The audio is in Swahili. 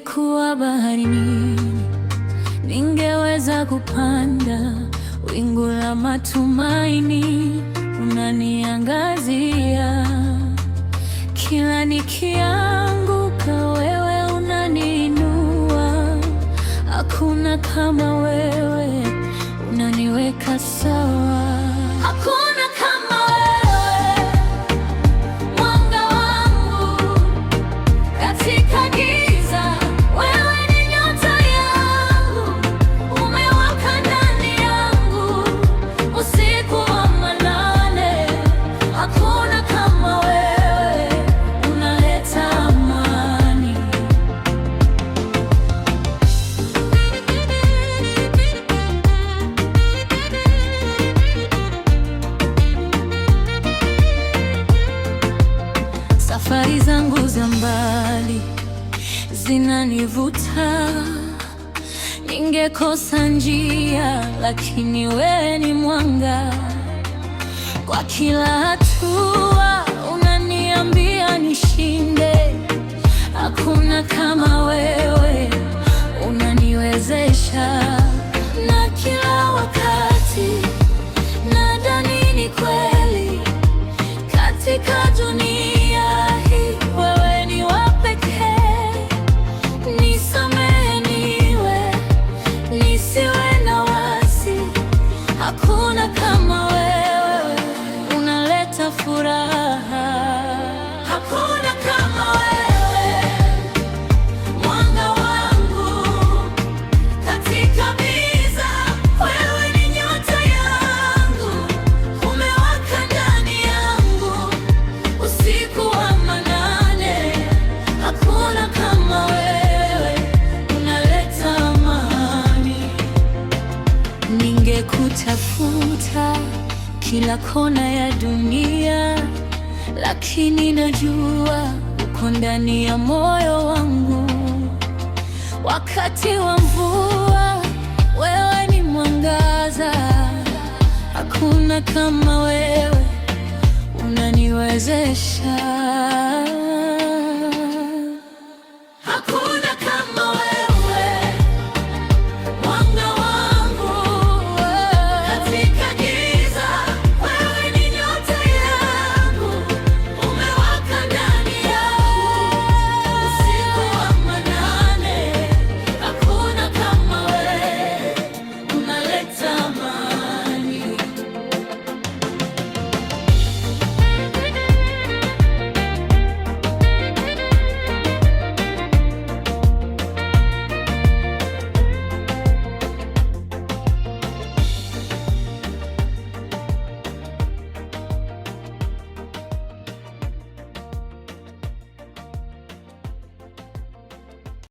Ningekuwa baharini, ningeweza kupanda wingu la matumaini. Unaniangazia kila nikianguka, wewe unaniinua. Hakuna kama wewe, unaniweka sawa. Hakuna kama wewe, mwanga wangu katika giza. Wewe ni nyota yangu, umewaka ndani yangu usiku wa manane. Hakuna kama wewe, unaleta amani. Safari zangu za mbali zinanivuta, ningekosa njia, lakini wewe ni mwanga. Kwa kila hatua unaniambia nishinde. Hakuna kama wewe, unaniwezesha. Na kila wakati nadhani ni kweli, katika dunia hii wewe ni wa pekee. Nisamehe nisiwe na wasi. Hakuna kama wewe, unaleta furaha. Hakuna kama wewe, mwanga wangu katika giza. Wewe ni nyota yangu, umewaka ndani yangu usiku wa manane. Hakuna kama wewe, unaleta amani. Ningekutafuta kila kona ya dunia, lakini najua uko ndani ya moyo wangu. Wakati wa mvua, wewe ni mwangaza. Hakuna kama wewe, unaniwezesha.